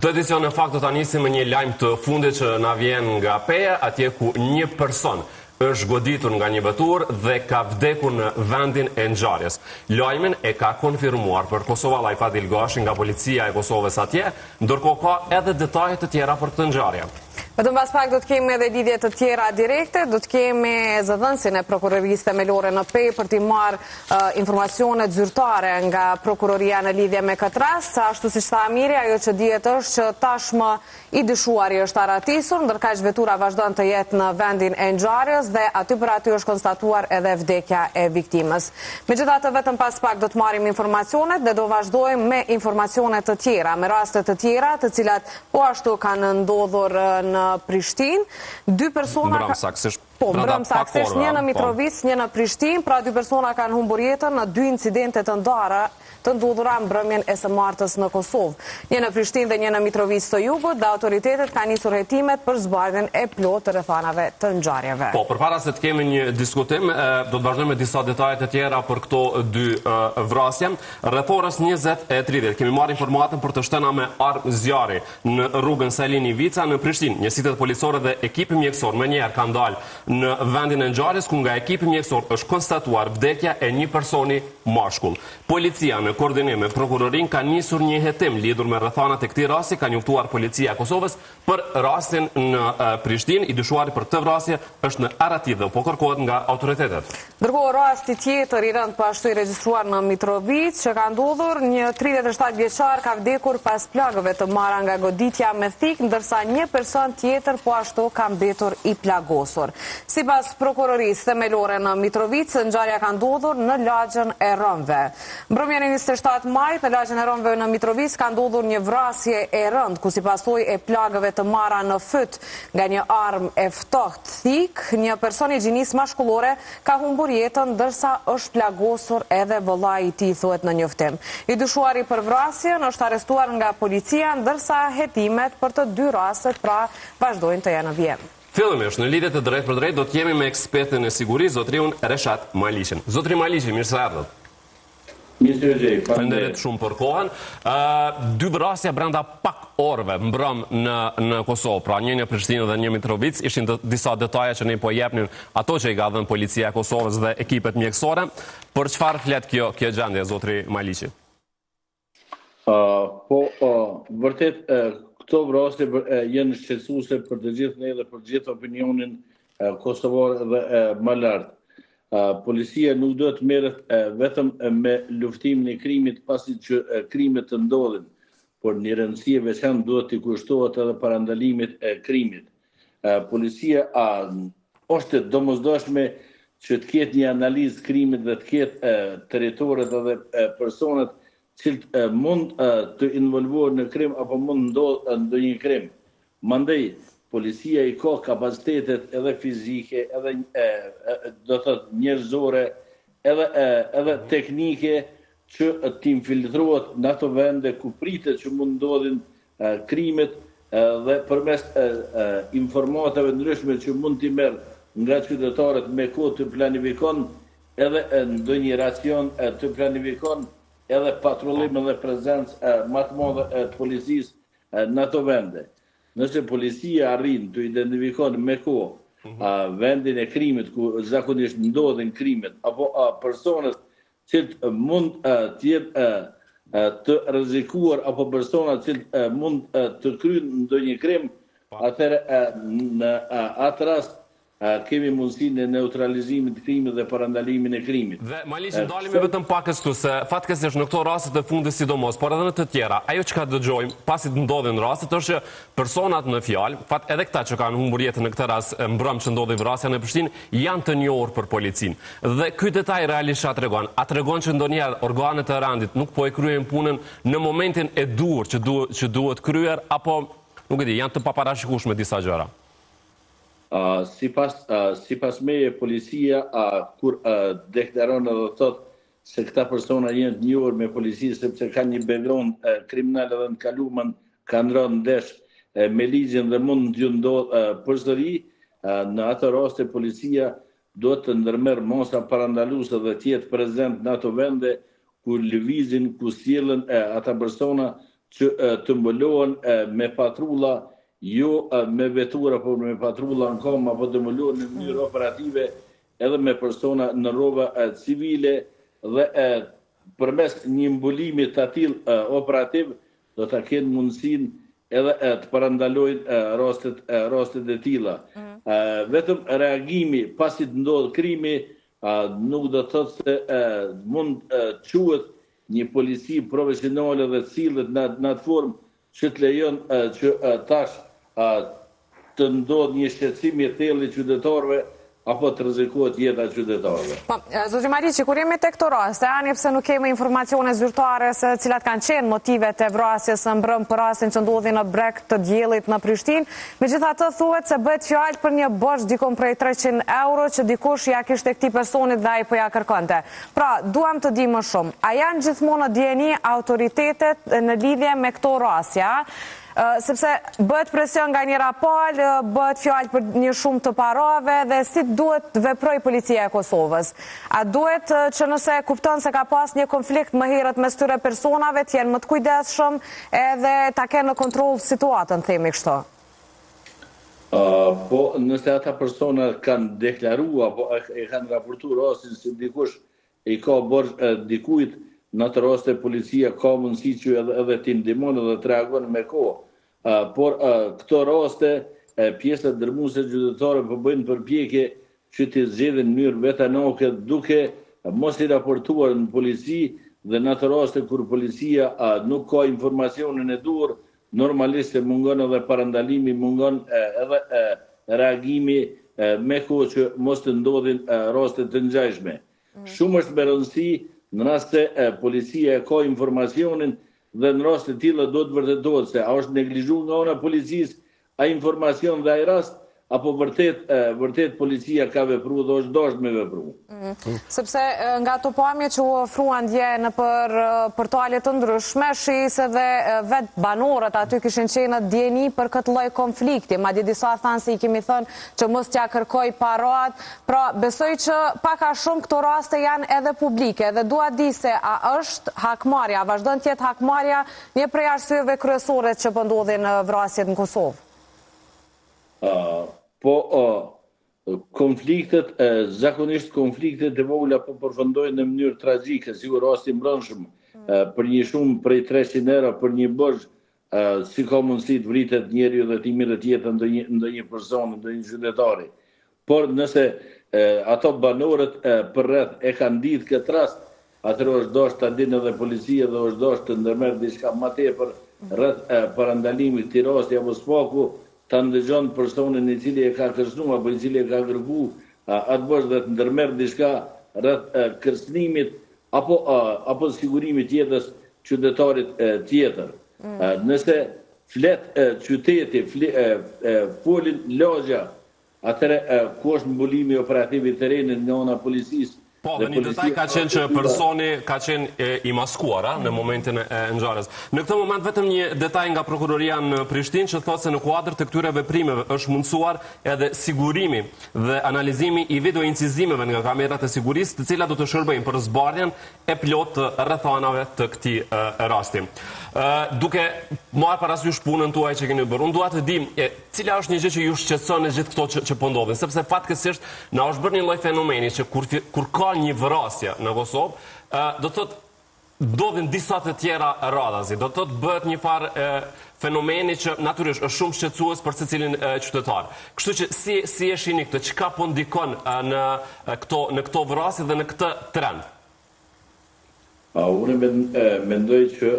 Këtë edicion në fakt do ta nisim me një lajm të fundit që na vjen nga Peja, atje ku një person është goditur nga një vetur dhe ka vdekur në vendin e ngjarjes. Lajmin e ka konfirmuar për Kosova Lajfat Ilgashi nga policia e Kosovës atje, ndërkohë ka edhe detaje të tjera për këtë ngjarje. Vetëm pas pak do të kemi edhe lidhje të tjera direkte, do të kemi zëdhënësin e prokurorisë themelore në Pejë për t'i marrë informacione zyrtare nga prokuroria në lidhje me këtë rast, sa ashtu siç tha Amiri, ajo që dihet është që tashmë i dyshuari është aratisur, ndërkaq vetura vazhdon të jetë në vendin e ngjarjes dhe aty për aty është konstatuar edhe vdekja e viktimës. Megjithatë, vetëm pas pak do të marrim informacionet dhe do vazhdojmë me informacione të tjera, me raste të tjera, të cilat po ashtu kanë ndodhur në Prishtinë. Dy persona mbrëm saksisht, një në Mitrovic, një në Prishtinë, pra dy persona kanë humbur jetën në dy incidente të ndara të ndodhura mbrëmjen e së martës në Kosovë. Një në Prishtinë dhe një në Mitrovic të Jugut, dhe autoritetet kanë nisur hetimet për zbardhjen e plotë të rrethanave të ngjarjeve. Po, përpara se të kemi një diskutim, do të vazhdojmë me disa detaje të tjera për këto dy vrasje. Rreth orës 20:30 kemi marrë informatën për të shtëna me armë zjarri në rrugën Salini Vica në Prishtinë. Njësitet policore dhe ekipi mjekësor më njëherë kanë dalë në vendin e ngjarjes, ku nga ekipi mjekësor është konstatuar vdekja e një personi mashkull. Policia në koordinim me prokurorin ka nisur një hetim lidhur me rrethanat e këtij rasti, ka njoftuar policia e Kosovës për rastin në Prishtinë. I dyshuari për këtë vrasje është në Aratit dhe po kërkohet nga autoritetet. Ndërkohë, rasti tjetër i rënd po ashtu i regjistruar në Mitrovic, që ka ndodhur, një 37 vjeçar ka vdekur pas plagëve të marra nga goditja me thik, ndërsa një person tjetër po ashtu ka mbetur i plagosur. Sipas prokurorisë themelore në Mitrovic, ngjarja ka ndodhur në lagjën e Rëmve. Mbrëmjen e 27 majit në lagjën e Rëmve në Mitrovic ka ndodhur një vrasje e rënd, ku si pasojë e plagëve të marra në fyt nga një armë e ftohtë thik, një person i gjinisë mashkullore ka humbur jetën, ndërsa është plagosur edhe vëllai i tij, thuhet në njoftim. I dyshuari për vrasjen është arrestuar nga policia, ndërsa hetimet për të dy rastet pra vazhdojnë të jenë në vijim. Fillimisht, në lidhje të drejtë për drejtë do të jemi me ekspertin e sigurisë, zotriun Reshat Malishin. Zotri Malishi, mirë se erdhët. Faleminderit shumë për kohën. Dy vrasja brenda pak orëve mbrëm në Kosovë, pra një në Prishtinë dhe një Mitrovic, ishin disa detaje që ne po jepnin ato që i ka dhënë policia e Kosovës dhe ekipet mjekësore. Për çfarë flet kjo gjendje, zotri Malishi? Vërtet këto vrasje janë shqetësuese për të gjithë ne dhe për të gjithë opinionin kosovar dhe më lart. Policia nuk do të merret vetëm me luftimin e krimit pasi që krimet të ndodhin, por një rëndësi e veçantë duhet të kushtohet edhe parandalimit e krimit. Policia është domosdoshme që të ketë një analizë krimit dhe të ketë territoret edhe personat që mund të involvohen në krim apo mund ndodhë ndonjë krim. Mandej policia i ka kapacitetet edhe fizike, edhe do të thotë njerëzore, edhe teknike që t'infiltrohet në ato vende ku pritet që mund ndodhin krimet dhe përmes informatave ndryshme që mund t'i merr nga qytetarët me kohë të planifikon edhe ndonjë racion të planifikon edhe patrullim dhe prezencë më të madhe të policisë në ato vende. Nëse policia arrin të identifikon me kohë vendin e krimit ku zakonisht ndodhin krimet apo personat që mund të jenë të rrezikuar apo personat që mund të kryejnë ndonjë krim, atëherë në atë rast kemi mundësinë e neutralizimit të krimit dhe parandalimin e krimit. Dhe Malishi, dalimi vetëm pak këtu se fatkeqësisht në këto raste të fundit sidomos, por edhe në të tjera, ajo që ka dëgjojmë pasi të ndodhin rastet është që personat në fjalë, edhe këta që kanë humbur jetën në këtë rast mbrëm që ndodhi vrasja në Prishtinë, janë të njohur për policinë. Dhe ky detaj realisht çfarë tregon? A tregon që ndonjëherë organet e rendit nuk po e kryejnë punën në momentin e duhur që duhet kryer, apo nuk e di, janë të paparashikueshme disa gjëra? Sipas meje, policia kur deklaron edhe thot se këta persona janë të njohur me policinë sepse kanë një background kriminal edhe në kaluar kanë rënë ndesh me ligjin dhe mund të ndodhë përsëri, në ato raste policia do të ndërmerr masa parandaluese dhe të jetë prezent në ato vende ku lëvizin, ku sjellen ata persona që të mbëlohen me patrulla, jo me vetura, por me patrulla në kom, apo të mbëlohen në mënyrë operative edhe me persona në rroba civile dhe përmes një mbulimi të tillë operativ do të kenë mundësinë edhe të parandalojnë rastet e tilla. Vetëm reagimi pasi të ndodh krimi nuk do të thotë se mund quhet një polici profesionale dhe cilët në atë formë që të lejon që tash të ndodh një shqetësim i thellë qytetarëve apo të rrezikohet jeta e qytetarëve. Zotri Mariqi, kur jemi tek këto raste, ani pse nuk kemi informacione zyrtare se cilat kanë qenë motivet e vrasjes së mbrëm për rastin që ndodhi në breg të diellit në Prishtinë, megjithatë thuhet se bëhet fjalë për një borxh dikon prej 300 euro që dikush ja kishte këtij personit dhe ai po ja kërkonte. Pra, duam të di më shumë. A janë gjithmonë në dieni autoritetet në lidhje me këto raste? Sepse bëhet presion nga njëra palë, bëhet fjalë për një shumë të parave dhe si duhet të veproj policia e Kosovës. A duhet që nëse kupton se ka pas një konflikt më herët mes këtyre personave, të jenë më të kujdesshëm edhe ta kenë në kontroll situatën, themi kështu? Po, nëse ata persona kanë deklaruar apo e kanë raportuar rastin se dikush i ka borxh dikujt, në atë raste policia ka mundësi që edhe t'i ndihmon dhe të reagon me kohë. Por këto raste, pjesët dërmuese qytetare po bëjnë përpjekje që t'i zgjedhin në mënyrë vetanake duke mos i raportuar në polici dhe në atë raste kur policia nuk ka informacionin e duhur, normalisht mungon edhe parandalimi, mungon edhe reagimi me kohë që mos të ndodhin raste të ngjashme. Shumë është me rëndësi në rast se policia ka informacionin dhe në rast të tilla do të vërtetohet se a është neglizhuar nga ana policisë ai informacion dhe ai rast apo vërtet policia ka vepruar dhe është dashur me vepru. Sepse nga ato pamje që u ofruan dje në për portale të ndryshme, shih se dhe vetë banorët aty kishin qenë djeni për këtë lloj konflikti, madje disa thanë se i kemi thënë që mos t'ja kërkoj parat. Pra besoj që pak a shumë këto raste janë edhe publike dhe dua di se a është hakmarrja, vazhdon të jetë hakmarrja një prej arsyeve kryesore që po ndodhin vrasjet në Kosovë. Po konfliktet, zakonisht konfliktet e vogla po përfundojnë në mënyrë tragjike, si u rasti mbrëmshëm për një shumë prej 300 euro për një borxh, si ka mundësi të vritet njeriu dhe t'i mirët jetën ndonjë person, ndonjë qytetari. Por nëse ato banorët përreth e kanë ditë këtë rast, atëherë është dashur ta dinë edhe policia dhe është dashur të ndërmerr diçka më tepër rreth parandalimit të rasti apo sfaku, ta ndëgjon personin i cili e ka kërcënuar apo i cili e ka kërkuar atë borxh dhe të ndërmerr diçka rreth kërcënimit apo sigurimit jetës qytetarit tjetër. Nëse flet qyteti, folin lagja, atëherë ku është mbulimi operativ i terrenit nga ana policisë. Po, dhe një detaj ka qenë që personi ka qenë i maskuar në momentin e ngjarjes. Në këtë moment vetëm një detaj nga prokuroria në Prishtinë që thotë se në kuadër të këtyre veprimeve është mundësuar edhe sigurimi dhe analizimi i video incizimeve nga kamerat e sigurisë, të cilat do të shërbejnë për zbardhjen e plot të rrethanave të këtij rasti. Duke marrë parasysh punën tuaj që keni bërë, unë dua të di cila është një gjë që ju shqetëson në gjithë këto që po ndodhin, sepse fatkeqësisht na është bërë një lloj fenomeni që kur ka një vrasje në Kosovë, do të thotë ndodhin disa të tjera radhazi, do të thotë bëhet një farë fenomeni që natyrisht është shumë shqetësues për secilin qytetar. Kështu që si e shihni këtë, çka po ndikon në këto vrasje dhe në këtë trend? Unë mendoj që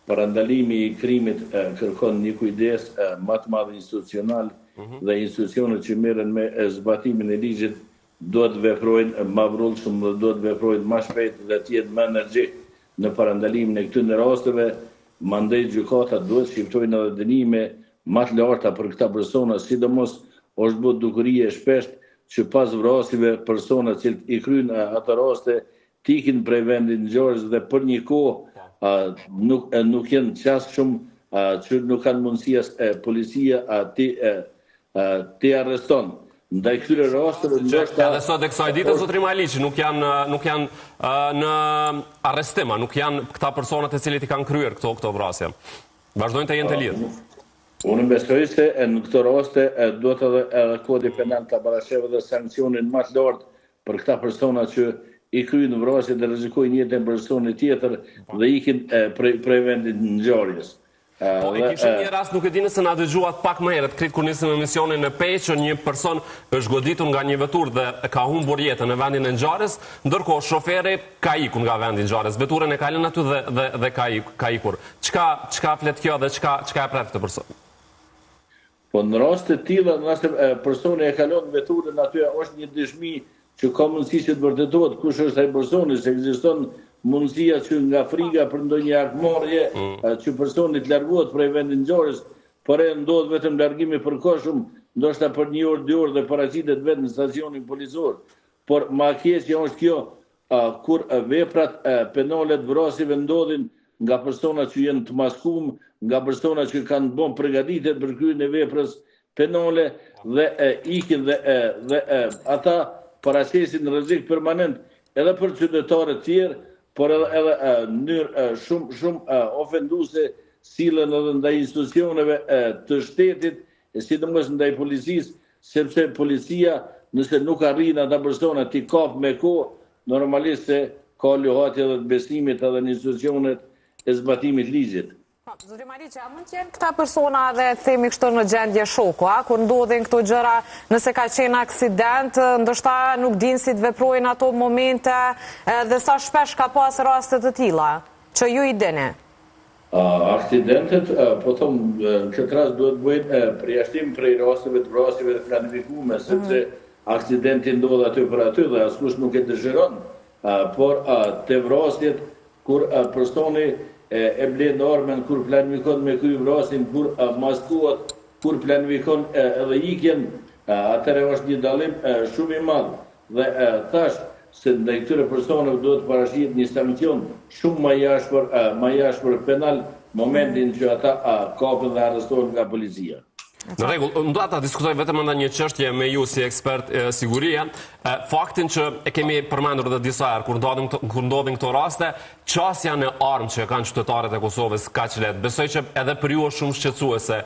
parandalimi i krimit kërkon një kujdes më të madh institucional dhe institucionet që merren me zbatimin e ligjit duhet të veprojnë më vrollshëm dhe duhet të veprojnë më shpejt dhe të jetë më energjik në parandalimin e këtyre rasteve. Mandej gjykata duhet shqiptojnë edhe dënime më të larta për këta persona, sidomos është bërë dukurie shpesh që pas vrasjeve persona që i kryjnë ato raste tikin prej vendit ngjarjes dhe për një kohë nuk janë qasshëm që nuk kanë mundësi policia ti arreston. ndaj këtyre rasteve ndoshta edhe sot e kësaj dite zotri Maliqi nuk janë në arrestim, nuk janë këta personat e cilit i kanë kryer këto vrasje. Vazhdojnë të jenë të lirë. Unë besoj se në këto raste duhet edhe kodi penal të parasheve dhe sankcionin më të lartë për këta persona që i kryen vrasje dhe rrezikojnë jetën e personit tjetër dhe ikin prej vendit ngjarjes. Po, e kishim një rast, nuk e di nëse na dëgjuat pak më herët, krit kur nisëm emisionin në Pej, që një person është goditur nga një vetur dhe ka humbur jetën në vendin e ngjarjes, ndërkohë shoferi ka ikur nga vendi i ngjarjes. Veturën e ka lënë aty dhe ka ikur. Çka flet kjo dhe çka e pret këtë person? Po në raste të tilla, nëse personi e kalon veturën aty, është një dëshmi që ka mundësi që të vërtetohet kush është ai personi, se ekziston mundësia që nga frika për ndonjë akmarrje që personi të largohet prej vendit ngjarjes, por e ndodh vetëm largimi përkohshëm, ndoshta për 1 orë, 2 orë dhe paraqitet vetë në stacionin policor. Por më e keqja është kjo kur veprat penale të vrasjeve ndodhin nga persona që janë të maskuar, nga persona që kanë bën përgatitje për kryen e veprës penale dhe ikin dhe ata paraqisin rrezik permanent edhe për qytetarët e tjerë, por edhe në mënyrë shumë ofenduese sillen edhe ndaj institucioneve të shtetit, sidomos ndaj policisë, sepse policia nëse nuk arrin ata persona t'i kap me kohë, normalisht se ka lohatje edhe të besimit edhe në institucionet e zbatimit ligjit. Zotri Maliqi, a mund të jenë këta persona dhe themi kështu në gjendje shoku, kur ndodhin këto gjëra, nëse ka qenë aksident, ndoshta nuk dinë si të veprojnë ato momente, dhe sa shpesh ka pas raste të tilla, që ju i dini? Aksidentet, po them, në këtë rast duhet bëjnë përjashtim prej rasteve të vrasjeve të planifikuara, sepse aksidenti ndodh aty për aty dhe askush nuk e dëshiron, por te vrasjet kur personi e blen armën, kur planifikon me kry vrasjen, kur maskuat, kur planifikon edhe ikjen, atëherë është një dallim shumë i madh. Dhe thash se ndaj këtyre personave duhet parashihet një sankcion shumë më jashtër penal momentin që ata kapen dhe arrestohen nga policia. Në rregull, unë do ta diskutoj vetëm nda një çështje me ju si ekspert sigurie, faktin që e kemi përmendur edhe disa herë kur ndodhin këto raste, qasja në armë që kanë qytetarët e Kosovës kaq lehtë. Besoj që edhe për ju është shumë shqetësuese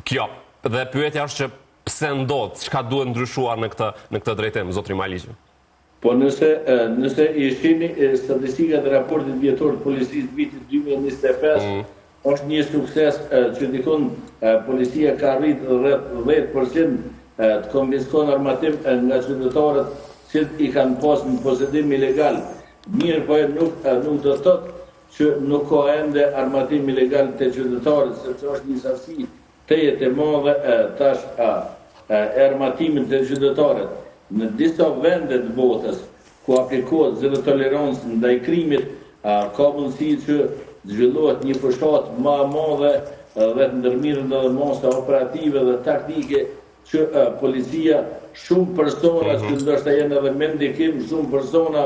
kjo. Dhe pyetja është që pse ndodh, çka duhet ndryshuar në këtë drejtim, zotri Maliqi? Po nëse i shihni statistikat e raportit vjetor të policisë vitit 2025, është një sukses që dikon policia ka rrit rreth 10% të konfiskon armatim nga qytetarët që i kanë pas në posedim ilegal. Mirë po nuk do të thotë që nuk ka ende armatim ilegal të qytetarët, sepse është një sasi tejet e madhe tash armatimin të qytetarët. Në disa vende të botës ku aplikohet zero tolerancë ndaj krimit, ka mundësi që zhvillohet një fushat më e madhe dhe të ndërmirën edhe masa operative dhe taktike që policia, shumë persona që ndoshta janë edhe me ndikim, shumë persona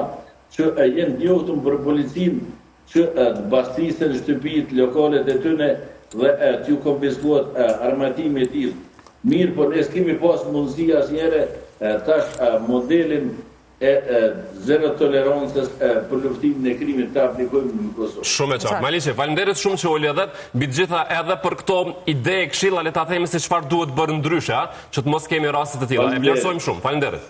që janë njohur për policinë, që të bastisen shtëpitë, lokalet e tyre dhe t'ju konfiskohet armatimi i tillë. Mirë, po ne s'kemi pas mundësi asnjëherë tash modelin e zero tolerancës për luftimin e krimit të aplikojmë në Kosovë. Shumë e qartë. Maliqi, faleminderit shumë që u lidhet, mbi të gjitha edhe për këto ide e këshilla, le ta themi se çfarë duhet bërë ndryshe, që të mos kemi raste të tilla. E vlerësojmë shumë. Faleminderit.